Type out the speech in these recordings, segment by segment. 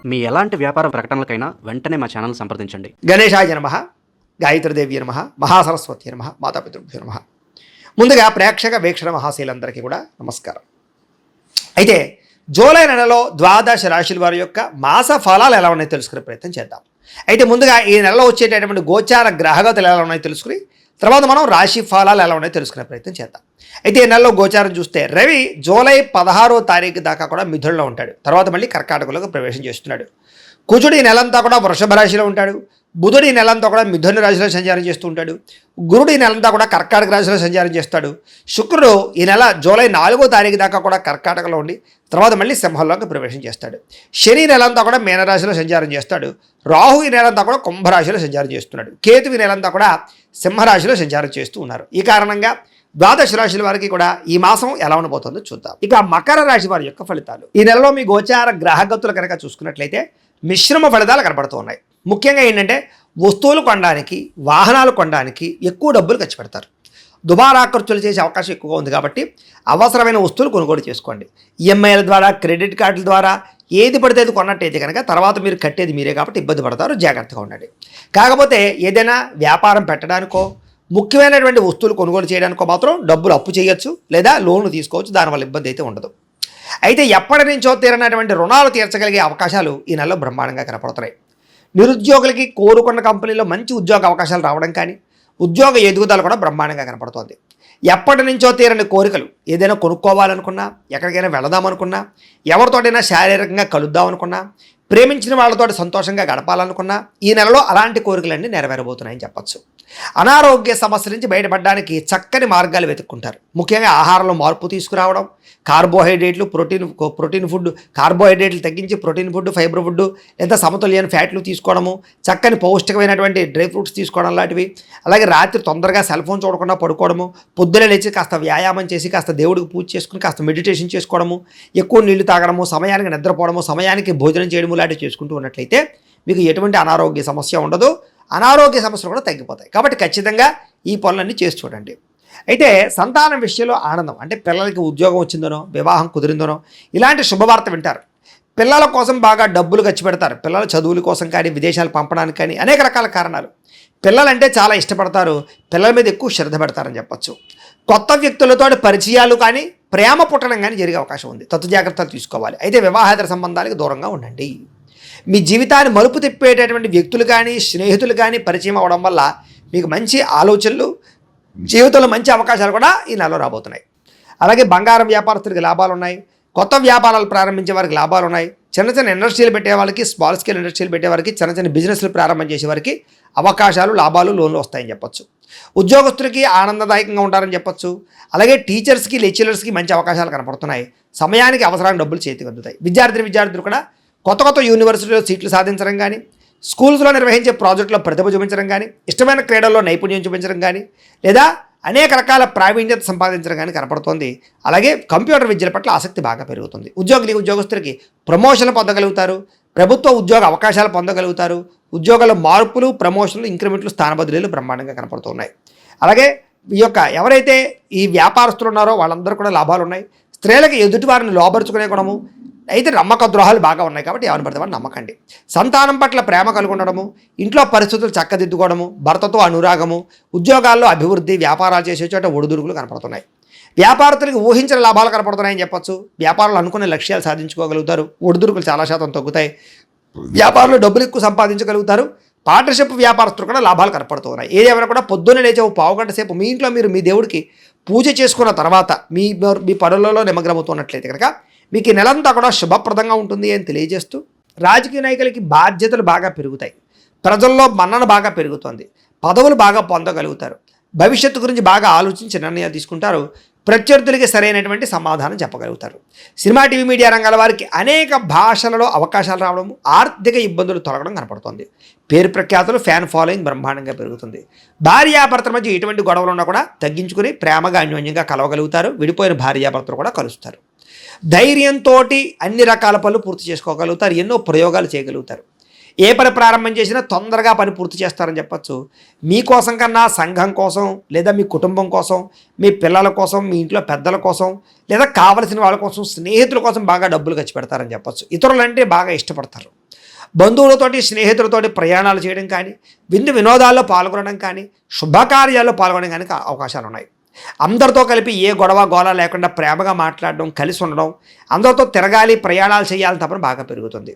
మీ ఎలాంటి వ్యాపార ప్రకటనలకైనా వెంటనే మా ఛానల్ సంప్రదించండి. గణేశాయ నమః, గాయత్రీదేవి నమః, మహాసరస్వతి నమః, మాతాపితృభ్యో నమః. ముందుగా ప్రేక్షక వీక్షణ మహాశీలందరికీ కూడా నమస్కారం. అయితే జూలై నెలలో ద్వాదశ రాశుల వారి యొక్క మాస ఫలాలు ఎలా ఉన్నాయో తెలుసుకునే ప్రయత్నం చేద్దాం. అయితే ముందుగా ఈ నెలలో వచ్చేటటువంటి గోచార గ్రహగతులు ఎలా ఉన్నాయో తెలుసుకుని తర్వాత మనం రాశి ఫలాలు ఎలా ఉన్నాయో తెలుసుకునే ప్రయత్నం చేద్దాం. అయితే ఈ నెలలో గోచారం చూస్తే రవి జూలై 16వ తారీఖు దాకా కూడా మిథునంలో ఉంటాడు. తర్వాత మళ్ళీ కర్కాటకంలోకి ప్రవేశం చేస్తున్నాడు. కుజుడు ఈ నెలంతా కూడా వృషభ రాశిలో ఉంటాడు. బుధుడు ఈ నెలంతా కూడా మిథున రాశిలో సంచారం చేస్తూ ఉంటాడు. గురుడు ఈ నెలంతా కూడా కర్కాటక రాశిలో సంచారం చేస్తాడు. శుక్రుడు ఈ నెల జూలై 4వ తారీఖు దాకా కూడా కర్కాటకలో ఉండి తర్వాత మళ్ళీ సింహంలోకి ప్రవేశం చేస్తాడు. శని నెలంతా కూడా మీనరాశిలో సంచారం చేస్తాడు. రాహు ఈ నెలంతా కూడా కుంభరాశిలో సంచారం చేస్తున్నాడు. కేతు ఈ నెలంతా కూడా సింహరాశిలో సంచారం చేస్తూ ఉన్నారు. ఈ కారణంగా ద్వాదశ రాశుల వారికి కూడా ఈ మాసం ఎలా ఉండబోతుందో చూద్దాం. ఇక మకర రాశి వారి యొక్క ఫలితాలు. ఈ నెలలో మీ గోచార గ్రహగతులు కనుక చూసుకున్నట్లయితే మిశ్రమ ఫలితాలు కనబడుతూ ఉన్నాయి. ముఖ్యంగా ఏంటంటే వస్తువులు కొనడానికి, వాహనాలు కొనడానికి ఎక్కువ డబ్బులు ఖర్చు పెడతారు. దుబారా ఖర్చులు చేసే అవకాశం ఎక్కువగా ఉంది కాబట్టి అవసరమైన వస్తువులు కొనుగోలు చేసుకోండి. ఈఎంఐల ద్వారా, క్రెడిట్ కార్డుల ద్వారా ఏది పడితే అది కొన్నట్టయితే కనుక తర్వాత మీరు కట్టేది మీరే కాబట్టి ఇబ్బంది పడతారు. జాగ్రత్తగా ఉండండి. కాకపోతే ఏదైనా వ్యాపారం పెట్టడానికో ముఖ్యమైనటువంటి వస్తువులు కొనుగోలు చేయడానికో మాత్రం డబ్బులు అప్పు చేయొచ్చు లేదా లోన్లు తీసుకోవచ్చు. దానివల్ల ఇబ్బంది అయితే ఉండదు. అయితే ఎప్పటి నుంచో తీరనటువంటి రుణాలు తీర్చగలిగే అవకాశాలు ఈ నెలలో బ్రహ్మాండంగా కనపడుతున్నాయి. నిరుద్యోగులకి కోరుకున్న కంపెనీలో మంచి ఉద్యోగ అవకాశాలు రావడం కానీ ఉద్యోగ ఎదుగుదల కూడా బ్రహ్మాండంగా కనపడుతోంది. ఎప్పటి నుంచో తీరని కోరికలు ఏదైనా కొనుక్కోవాలనుకున్నా, ఎక్కడికైనా వెళదామనుకున్నా, ఎవరితోటైనా శారీరకంగా కలుద్దామనుకున్నా, ప్రేమించిన వాళ్ళతో సంతోషంగా గడపాలనుకున్నా ఈ నెలలో అలాంటి కోరికలన్నీ నెరవేరబోతున్నాయని చెప్పచ్చు. అనారోగ్య సమస్యల నుంచి బయటపడడానికి చక్కని మార్గాలు వెతుక్కుంటారు. ముఖ్యంగా ఆహారంలో మార్పు తీసుకురావడం, కార్బోహైడ్రేట్లు, ప్రోటీన్ ఫుడ్, కార్బోహైడ్రేట్లు తగ్గించి ప్రోటీన్ ఫుడ్, ఫైబర్ ఫుడ్ లేదా సమతుల్యమైన ఫ్యాట్లు తీసుకోవడము, చక్కని పౌష్టికమైనటువంటి డ్రై ఫ్రూట్స్ తీసుకోవడం లాంటివి. అలాగే రాత్రి తొందరగా సెల్ ఫోన్ చూడకుండా పడుకోవడము, పొద్దున లేచి కాస్త వ్యాయామం చేసి కాస్త దేవుడికి పూజ చేసుకుని కాస్త మెడిటేషన్ చేసుకోవడము, ఎక్కువ నీళ్లు తాగడము, సమయానికి నిద్రపోవడము, సమయానికి భోజనం చేయడము లాంటివి చేసుకుంటూ ఉన్నట్లయితే మీకు ఎటువంటి అనారోగ్య సమస్య ఉండదు. అనారోగ్య సమస్యలు కూడా తగ్గిపోతాయి. కాబట్టి ఖచ్చితంగా ఈ పనులన్నీ చేసి చూడండి. అయితే సంతానం విషయంలో ఆనందం, అంటే పిల్లలకి ఉద్యోగం వచ్చిందనో, వివాహం కుదిరిందనో ఇలాంటి శుభవార్త వింటారు. పిల్లల కోసం బాగా డబ్బులు ఖర్చు పెడతారు. పిల్లల చదువుల కోసం కానీ, విదేశాలు పంపడానికి కానీ అనేక రకాల కారణాలు. పిల్లలంటే చాలా ఇష్టపడతారు. పిల్లల మీద ఎక్కువ శ్రద్ధ పెడతారని చెప్పచ్చు. కొత్త వ్యక్తులతో పరిచయాలు కానీ, ప్రేమ పుట్టడం కానీ జరిగే అవకాశం ఉంది. తత్తు జాగ్రత్తలు తీసుకోవాలి. అయితే వివాహేతర సంబంధాలకు దూరంగా ఉండండి. మీ జీవితాన్ని మలుపు తిప్పేటటువంటి వ్యక్తులు కానీ, స్నేహితులు కానీ పరిచయం అవ్వడం వల్ల మీకు మంచి ఆలోచనలు, జీవితంలో మంచి అవకాశాలు కూడా ఈ నెలలో రాబోతున్నాయి. అలాగే బంగారం వ్యాపారస్తులకి లాభాలు ఉన్నాయి. కొత్త వ్యాపారాలు ప్రారంభించే వారికి లాభాలు ఉన్నాయి. చిన్న చిన్న ఇండస్ట్రీలు పెట్టే వాళ్ళకి, స్మాల్ స్కేల్ ఇండస్ట్రీలు పెట్టే వారికి, చిన్న చిన్న బిజినెస్లు ప్రారంభం చేసే వారికి అవకాశాలు, లాభాలు, లోన్లు వస్తాయని చెప్పొచ్చు. ఉద్యోగస్తులకి ఆనందదాయకంగా ఉంటారని చెప్పొచ్చు. అలాగే టీచర్స్కి, లెక్చరర్స్కి మంచి అవకాశాలు కనపడుతున్నాయి. సమయానికి అవసరానికి డబ్బులు చేతికి అందుతాయి. విద్యార్థులు కూడా కొత్త కొత్త యూనివర్సిటీలో సీట్లు సాధించడం కానీ, స్కూల్స్లో నిర్వహించే ప్రాజెక్టులో ప్రతిభ చూపించడం కానీ, ఇష్టమైన క్రీడల్లో నైపుణ్యం చూపించడం కానీ, లేదా అనేక రకాల ప్రావీణ్యత సంపాదించడం కానీ కనపడుతోంది. అలాగే కంప్యూటర్ విద్యల పట్ల ఆసక్తి బాగా పెరుగుతుంది. ఉద్యోగస్తులకి ప్రమోషన్లు పొందగలుగుతారు. ప్రభుత్వ ఉద్యోగ అవకాశాలు పొందగలుగుతారు. ఉద్యోగాల మార్పులు, ప్రమోషన్లు, ఇంక్రిమెంట్లు, స్థాన బదిలీలు బ్రహ్మాండంగా కనపడుతున్నాయి. అలాగే ఈ యొక్క ఎవరైతే ఈ వ్యాపారస్తులు ఉన్నారో వాళ్ళందరూ కూడా లాభాలు ఉన్నాయి. స్త్రీలకి ఎదుటి వారిని లోపరుచుకునే గుణము, అయితే నమ్మక ద్రోహాలు బాగా ఉన్నాయి కాబట్టి ఎవరిని పడితే వాడిని నమ్మకండి. సంతానం పట్ల ప్రేమ కలిగి ఉండడము, ఇంట్లో పరిస్థితులు చక్కదిద్దుకోవడము, భర్తతో అనురాగము, ఉద్యోగాల్లో అభివృద్ధి, వ్యాపారాలు చేసే చోట ఒడిదుడుకులు కనపడుతున్నాయి. వ్యాపారస్తులకు ఊహించిన లాభాలు కనపడుతున్నాయని చెప్పొచ్చు. వ్యాపారాలు అనుకునే లక్ష్యాలు సాధించుకోగలుగుతారు. ఒడిదుడుకులు చాలా శాతం తగ్గుతాయి. వ్యాపారంలో డబ్బులు ఎక్కువ సంపాదించగలుగుతారు. పార్ట్నర్షిప్ వ్యాపారస్తులు కూడా లాభాలు కనపడుతున్నాయి. ఏదేమైనా కూడా పొద్దున్నే లేచే పావు గంట సేపు మీ ఇంట్లో మీరు మీ దేవుడికి పూజ చేసుకున్న తర్వాత మీ పనులలో నిమగ్నమవుతున్నట్లయితే కనుక మీకు ఈ నెలంతా కూడా శుభప్రదంగా ఉంటుంది అని తెలియజేస్తూ, రాజకీయ నాయకులకి బాధ్యతలు బాగా పెరుగుతాయి. ప్రజల్లో మన్నన బాగా పెరుగుతుంది. పదవులు బాగా పొందగలుగుతారు. భవిష్యత్తు గురించి బాగా ఆలోచించి నిర్ణయాలు తీసుకుంటారు. ప్రత్యర్థులకి సరైనటువంటి సమాధానం చెప్పగలుగుతారు. సినిమా, టీవీ, మీడియా రంగాల వారికి అనేక భాషలలో అవకాశాలు రావడం, ఆర్థిక ఇబ్బందులు తొలగడం కనపడుతుంది. పేరు ప్రఖ్యాతులు, ఫ్యాన్ ఫాలోయింగ్ బ్రహ్మాండంగా పెరుగుతుంది. భార్యాభర్తల మధ్య ఎటువంటి గొడవలు ఉన్నా కూడా తగ్గించుకుని ప్రేమగా, అన్యోన్యంగా కలవగలుగుతారు. విడిపోయిన భార్యాభర్తలు కూడా కలుస్తారు. ధైర్యంతో అన్ని రకాల పనులు పూర్తి చేసుకోగలుగుతారు. ఎన్నో ప్రయోగాలు చేయగలుగుతారు. ఏ పని ప్రారంభం చేసినా తొందరగా పని పూర్తి చేస్తారని చెప్పచ్చు. మీకోసం కన్నా సంఘం కోసం, లేదా మీ కుటుంబం కోసం, మీ పిల్లల కోసం, మీ ఇంట్లో పెద్దల కోసం, లేదా కావలసిన వాళ్ళ కోసం, స్నేహితుల కోసం బాగా డబ్బులు ఖర్చు పెడతారని చెప్పచ్చు. ఇతరులంటే బాగా ఇష్టపడతారు. బంధువులతోటి స్నేహితులతోటి ప్రయాణాలు చేయడం కానీ, విందు వినోదాల్లో పాల్గొనడం కానీ, శుభకార్యాల్లో పాల్గొనడం కానీ అవకాశాలు ఉన్నాయి. అందరితో కలిపి ఏ గొడవ గోళ లేకుండా ప్రేమగా మాట్లాడడం, కలిసి ఉండడం, అందరితో తిరగాలి, ప్రయాణాలు చేయాలని తప్పని బాగా పెరుగుతుంది.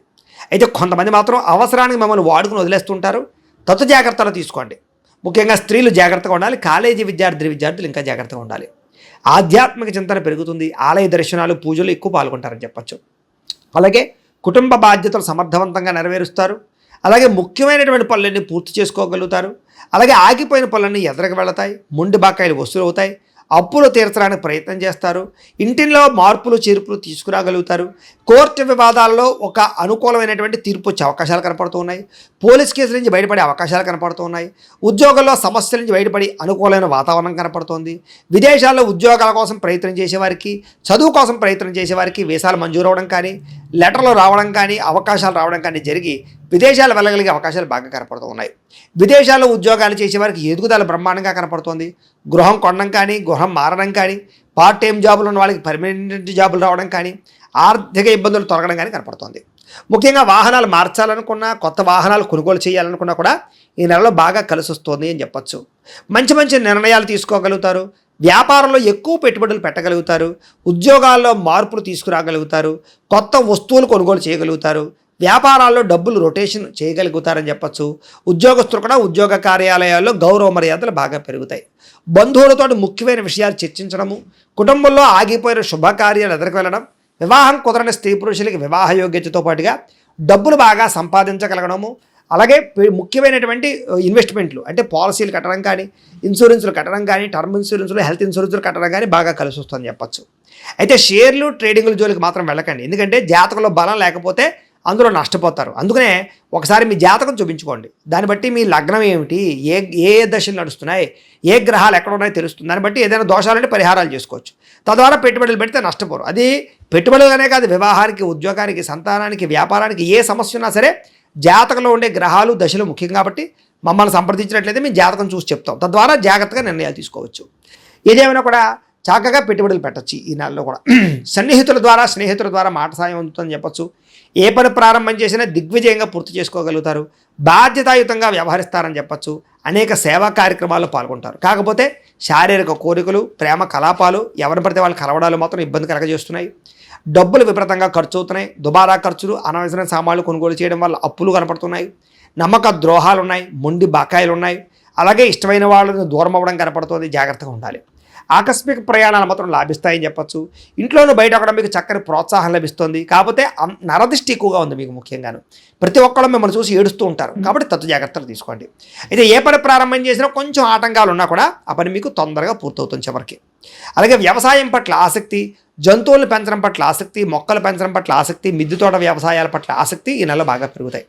అయితే కొంతమంది మాత్రం అవసరానికి మిమ్మల్ని వాడుకుని వదిలేస్తుంటారు. తత్తు జాగ్రత్తలు తీసుకోండి. ముఖ్యంగా స్త్రీలు జాగ్రత్తగా ఉండాలి. కాలేజీ విద్యార్థులు ఇంకా జాగ్రత్తగా ఉండాలి. ఆధ్యాత్మిక చింతన పెరుగుతుంది. ఆలయ దర్శనాలు, పూజలు ఎక్కువ పాల్గొంటారని చెప్పచ్చు. అలాగే కుటుంబ బాధ్యతలు సమర్థవంతంగా నెరవేరుస్తారు. అలాగే ముఖ్యమైనటువంటి పనులన్నీ పూర్తి చేసుకోగలుగుతారు. అలాగే ఆగిపోయిన పనులన్నీ ఎదరకు వెళతాయి. మొండి బకాయిలు వసూలు అవుతాయి. అప్పులు తీర్చడానికి ప్రయత్నం చేస్తారు. ఇంటిలో మార్పులు చేర్పులు తీసుకురాగలుగుతారు. కోర్టు వివాదాల్లో ఒక అనుకూలమైనటువంటి తీర్పు వచ్చే అవకాశాలు కనపడుతూ ఉన్నాయి. పోలీస్ కేసుల నుంచి బయటపడే అవకాశాలు కనపడుతూ ఉన్నాయి. ఉద్యోగంలో సమస్యల నుంచి బయటపడి అనుకూలమైన వాతావరణం కనపడుతోంది. విదేశాల్లో ఉద్యోగాల కోసం ప్రయత్నం చేసేవారికి, చదువు కోసం ప్రయత్నం చేసేవారికి వీసాలు మంజూరు అవ్వడం కానీ, లెటర్లు రావడం కానీ, అవకాశాలు రావడం కానీ జరిగి విదేశాలు వెళ్ళగలిగే అవకాశాలు బాగా కనపడుతూ ఉన్నాయి. విదేశాల్లో ఉద్యోగాలు చేసేవారికి ఎదుగుదల బ్రహ్మాండంగా కనపడుతోంది. గృహం కొనడం కానీ, గృహం మారడం కానీ, పార్ట్ టైం జాబులు ఉన్న వాళ్ళకి పర్మనెంట్ జాబులు రావడం కానీ, ఆర్థిక ఇబ్బందులు తొలగడం కానీ కనపడుతోంది. ముఖ్యంగా వాహనాలు మార్చాలనుకున్నా, కొత్త వాహనాలు కొనుగోలు చేయాలనుకున్నా కూడా ఈ నెలలో బాగా కలిసి వస్తుంది అని చెప్పచ్చు. మంచి మంచి నిర్ణయాలు తీసుకోగలుగుతారు. వ్యాపారంలో ఎక్కువ పెట్టుబడులు పెట్టగలుగుతారు. ఉద్యోగాల్లో మార్పులు తీసుకురాగలుగుతారు. కొత్త వస్తువులు కొనుగోలు చేయగలుగుతారు. వ్యాపారాల్లో డబ్బులు రొటేషన్ చేయగలుగుతారని చెప్పచ్చు. ఉద్యోగస్తులు కూడా ఉద్యోగ కార్యాలయాల్లో గౌరవ మర్యాదలు బాగా పెరుగుతాయి. బంధువులతో ముఖ్యమైన విషయాలు చర్చించడము, కుటుంబంలో ఆగిపోయిన శుభకార్యాలు ఎదురుకు వెళ్ళడం, వివాహం కుదరని స్త్రీ పురుషులకి వివాహ యోగ్యతతో పాటుగా డబ్బులు బాగా సంపాదించగలగడము, అలాగే ముఖ్యమైనటువంటి ఇన్వెస్ట్మెంట్లు అంటే పాలసీలు కట్టడం కానీ, ఇన్సూరెన్స్లు కట్టడం కానీ, టర్మ్ ఇన్సూరెన్స్లు, హెల్త్ ఇన్సూరెన్స్లు కట్టడం కానీ బాగా కలిసి వస్తుందని చెప్పచ్చు. అయితే షేర్లు ట్రేడింగ్ల జోలికి మాత్రం వెళ్ళకండి. ఎందుకంటే జాతకంలో బలం లేకపోతే అందులో నష్టపోతారు. అందుకనే ఒకసారి మీ జాతకం చూపించుకోండి. దాన్ని బట్టి మీ లగ్నం ఏమిటి, ఏ దశలు నడుస్తున్నాయి, ఏ గ్రహాలు ఎక్కడ ఉన్నాయో తెలుస్తుంది. దాన్ని బట్టి ఏదైనా దోషాలంటే పరిహారాలు చేసుకోవచ్చు. తద్వారా పెట్టుబడులు పెడితే నష్టపోరు. అది పెట్టుబడులనే కాదు, వివాహానికి, ఉద్యోగానికి, సంతానానికి, వ్యాపారానికి ఏ సమస్య ఉన్నా సరే జాతకంలో ఉండే గ్రహాలు దశలు ముఖ్యం కాబట్టి మమ్మల్ని సంప్రదించినట్లయితే మేము జాతకం చూసి చెప్తాం. తద్వారా జాగ్రత్తగా నిర్ణయాలు తీసుకోవచ్చు. ఏదేమైనా కూడా చక్కగా పెట్టుబడులు పెట్టచ్చు. ఈ నెలలో కూడా స్నేహితుల ద్వారా మాట సాయం అందుతుందని చెప్పచ్చు. ఏ పని ప్రారంభం చేసినా దిగ్విజయంగా పూర్తి చేసుకోగలుగుతారు. బాధ్యతాయుతంగా వ్యవహరిస్తారని చెప్పచ్చు. అనేక సేవా కార్యక్రమాల్లో పాల్గొంటారు. కాకపోతే శారీరక కోరికలు, ప్రేమ కలాపాలు, ఎవరిని పడితే వాళ్ళు కలవడాలు మాత్రం ఇబ్బంది కలగజేస్తున్నాయి. డబ్బులు విపరీతంగా ఖర్చు అవుతున్నాయి. దుబారా ఖర్చులు, అనవసరమైన సామాన్లు కొనుగోలు చేయడం వల్ల అప్పులు కనపడుతున్నాయి. నమ్మక ద్రోహాలు ఉన్నాయి. మొండి బకాయిలు ఉన్నాయి. అలాగే ఇష్టమైన వాళ్ళని దూరం అవ్వడం కనపడుతుంది. జాగ్రత్తగా ఉండాలి. ఆకస్మిక ప్రయాణాలు మాత్రం లాభిస్తాయని చెప్పచ్చు. ఇంట్లోనూ బయట కూడా మీకు చక్కని ప్రోత్సాహం లభిస్తుంది. కాకపోతే నరదిష్టి ఎక్కువగా ఉంది మీకు. ముఖ్యంగాను ప్రతి ఒక్కళ్ళు మిమ్మల్ని చూసి ఏడుస్తూ ఉంటారు. కాబట్టి తత్తు జాగ్రత్తలు తీసుకోండి. అయితే ఏ పని ప్రారంభం చేసినా కొంచెం ఆటంకాలు ఉన్నా కూడా ఆ పని మీకు తొందరగా పూర్తవుతుంది చివరికి. అలాగే వ్యవసాయం పట్ల ఆసక్తి, జంతువులను పెంచడం పట్ల ఆసక్తి, మొక్కలు పెంచడం పట్ల ఆసక్తి, మిద్దె తోట వ్యవసాయాల పట్ల ఆసక్తి ఈ నెలలో బాగా పెరుగుతాయి.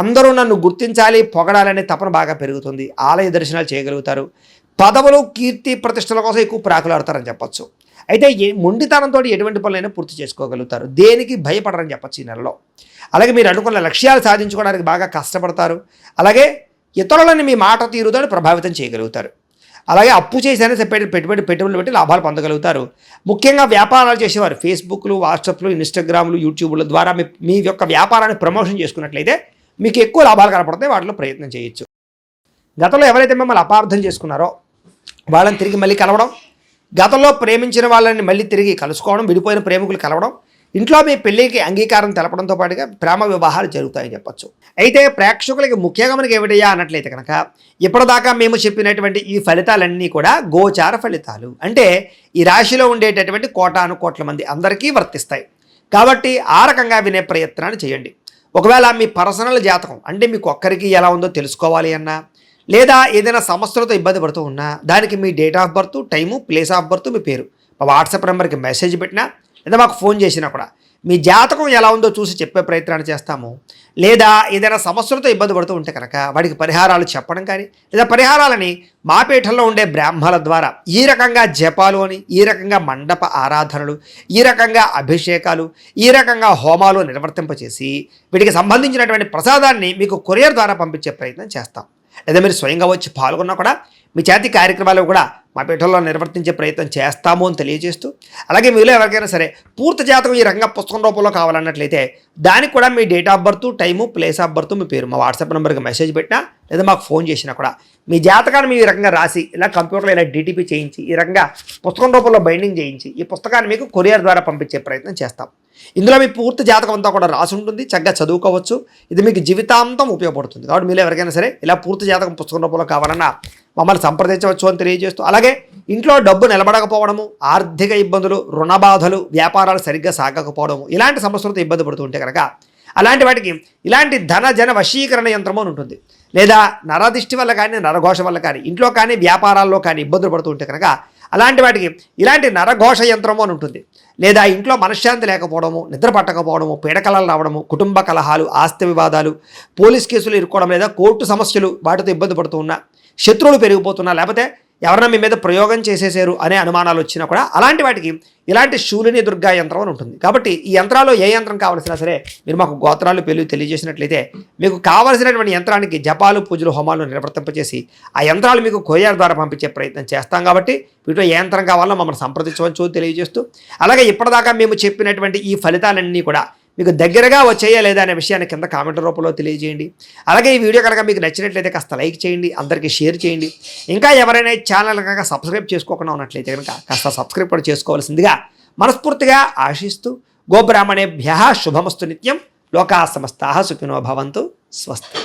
అందరూ నన్ను గుర్తించాలి, పొగడాలనే తపన బాగా పెరుగుతుంది. ఆలయ దర్శనాలు చేయగలుగుతారు. పదవులు, కీర్తి, ప్రతిష్టల కోసం ఎక్కువ ప్రాకులాడతారని చెప్పచ్చు. అయితే మొండితనంతో ఎటువంటి పనులైనా పూర్తి చేసుకోగలుగుతారు. దేనికి భయపడరని చెప్పచ్చు ఈ నెలలో. అలాగే మీరు అనుకున్న లక్ష్యాలు సాధించుకోవడానికి బాగా కష్టపడతారు. అలాగే ఇతరులని మీ మాట తీరుతో ప్రభావితం చేయగలుగుతారు. అలాగే అప్పు చేసైనా పెట్టుబడులు పెట్టి లాభాలు పొందగలుగుతారు. ముఖ్యంగా వ్యాపారాలు చేసేవారు ఫేస్బుక్లు, వాట్సాప్లు, ఇన్స్టాగ్రామ్లు, యూట్యూబ్ల ద్వారా మీ యొక్క వ్యాపారాన్ని ప్రమోషన్ చేసుకున్నట్లయితే మీకు ఎక్కువ లాభాలు కనపడతాయి. వాటిలో ప్రయత్నం చేయొచ్చు. గతంలో ఎవరైతే మిమ్మల్ని అపార్థం చేసుకున్నారో వాళ్ళని తిరిగి మళ్ళీ కలవడం, గతంలో ప్రేమించిన వాళ్ళని మళ్ళీ తిరిగి కలుసుకోవడం, విడిపోయిన ప్రేమికులు కలవడం, ఇంట్లో మీ పెళ్ళికి అంగీకారం తెలపడంతో పాటుగా ప్రేమ వివాహాలు జరుగుతాయని చెప్పచ్చు. అయితే ప్రేక్షకులకి ముఖ్యంగా మనకి ఏమిటయ్యా అన్నట్లయితే కనుక ఇప్పటిదాకా మేము చెప్పినటువంటి ఈ ఫలితాలన్నీ కూడా గోచార ఫలితాలు. అంటే ఈ రాశిలో ఉండేటటువంటి కోటాను కోట్ల మంది అందరికీ వర్తిస్తాయి. కాబట్టి ఆ రకంగా వినే ప్రయత్నాన్ని చేయండి. ఒకవేళ మీ పర్సనల్ జాతకం అంటే మీకు ఒక్కరికి ఎలా ఉందో తెలుసుకోవాలి అన్నా, లేదా ఏదైనా సమస్యలతో ఇబ్బంది పడుతూ ఉన్నా దానికి మీ date of birth, time, place of birth, మీ పేరు మా వాట్సాప్ నెంబర్కి మెసేజ్ పెట్టినా లేదా మాకు ఫోన్ చేసినా కూడా మీ జాతకం ఎలా ఉందో చూసి చెప్పే ప్రయత్నాన్ని చేస్తాము. లేదా ఏదైనా సమస్యలతో ఇబ్బంది పడుతూ ఉంటే కనుక వాడికి పరిహారాలు చెప్పడం కానీ, లేదా పరిహారాలని మా పీఠంలో ఉండే బ్రాహ్మణుల ద్వారా ఈ రకంగా జపాలు అని, ఈ రకంగా మండప ఆరాధనలు, ఈ రకంగా అభిషేకాలు, ఈ రకంగా హోమాలు నిర్వర్తింపచేసి వీటికి సంబంధించినటువంటి ప్రసాదాన్ని మీకు కొరియర్ ద్వారా పంపించే ప్రయత్నం చేస్తాం. లేదా మీరు స్వయంగా వచ్చి పాల్గొన్నా కూడా మీ చేతి కార్యక్రమాలు కూడా మా పీఠంలో నిర్వర్తించే ప్రయత్నం చేస్తాము అని తెలియజేస్తూ, అలాగే మీలో ఎవరికైనా సరే పూర్తి జాతకం ఈ రకంగా పుస్తకం రూపంలో కావాలన్నట్లయితే దానికి కూడా మీ date of birth, time, place of birth, మీ పేరు మా వాట్సాప్ నెంబర్కి మెసేజ్ పెట్టినా లేదా మాకు ఫోన్ చేసినా కూడా మీ జాతకాన్ని మీ ఈ రకంగా రాసి ఇలా కంప్యూటర్లో ఇలా డిటిపి చేయించి ఈ రకంగా పుస్తకం రూపంలో బైండింగ్ చేయించి ఈ పుస్తకాన్ని మీకు కొరియర్ ద్వారా పంపించే ప్రయత్నం చేస్తాం. ఇందులో మీ పూర్తి జాతకం అంతా కూడా రాసి ఉంటుంది, చక్కగా చదువుకోవచ్చు. ఇది మీకు జీవితాంతం ఉపయోగపడుతుంది. కాబట్టి మీరు ఎవరికైనా సరే ఇలా పూర్తి జాతకం పుస్తకం రూపంలో కావాలన్నా మమ్మల్ని సంప్రదించవచ్చు అని తెలియజేస్తూ, అలాగే ఇంట్లో డబ్బు నిలబడకపోవడము, ఆర్థిక ఇబ్బందులు, రుణ బాధలు, వ్యాపారాలు సరిగ్గా సాగకపోవడము ఇలాంటి సమస్యలతో ఇబ్బంది పడుతూ ఉంటే కనుక అలాంటి వాటికి ఇలాంటి ధన జన వశీకరణ యంత్రము అని ఉంటుంది. లేదా నరదిష్టి వల్ల కానీ, నరఘోష వల్ల కానీ, ఇంట్లో కానీ వ్యాపారాల్లో కానీ ఇబ్బందులు పడుతూ ఉంటే కనుక అలాంటి వాటికి ఇలాంటి నరఘోష యంత్రము అని ఉంటుంది. లేదా ఇంట్లో మనశ్శాంతి లేకపోవడము, నిద్ర పట్టకపోవడము, పీడకలలు రావడము, కుటుంబ కలహాలు, ఆస్తి వివాదాలు, పోలీస్ కేసులు ఇరుక్కోవడం, లేదా కోర్టు సమస్యలు వాటితో ఇబ్బంది పడుతూ ఉన్నా, శత్రువులు పెరిగిపోతున్నా, లేకపోతే ఎవరైనా మీ మీద ప్రయోగం చేసేసారు అనే అనుమానాలు వచ్చినా కూడా అలాంటి వాటికి ఇలాంటి శూలిని దుర్గా యంత్రం అని ఉంటుంది. కాబట్టి ఈ యంత్రాల్లో ఏ యంత్రం కావాల్సినా సరే మీరు మాకు గోత్రాలు పేర్లు తెలియజేసినట్లయితే మీకు కావలసినటువంటి యంత్రానికి జపాలు, పూజలు, హోమాలు నిర్వర్తింపజేసి ఆ యంత్రాలు మీకు కొరియర్ ద్వారా పంపించే ప్రయత్నం చేస్తాం. కాబట్టి వీటిలో ఏ యంత్రం కావాలో మమ్మల్ని సంప్రదించవచ్చు తెలియజేస్తూ, అలాగే ఇప్పటిదాకా మేము చెప్పినటువంటి ఈ ఫలితాలన్నీ కూడా మీకు దగ్గరగా వచ్చేయా లేదా అనే విషయాన్ని కింద కామెంట్ రూపంలో తెలియజేయండి. అలాగే ఈ వీడియో కనుక మీకు నచ్చినట్లయితే కాస్త లైక్ చేయండి, అందరికీ షేర్ చేయండి. ఇంకా ఎవరైనా ఈ ఛానల్ కనుక సబ్స్క్రైబ్ చేసుకోకుండా ఉన్నట్లయితే కనుక కాస్త సబ్స్క్రైబ్ కూడా చేసుకోవాల్సిందిగా మనస్ఫూర్తిగా ఆశిస్తూ, గోబ్రాహ్మణేభ్యః శుభమస్తు నిత్యం, లోకా సమస్తాః సుఖినో భవంతు, స్వస్తి.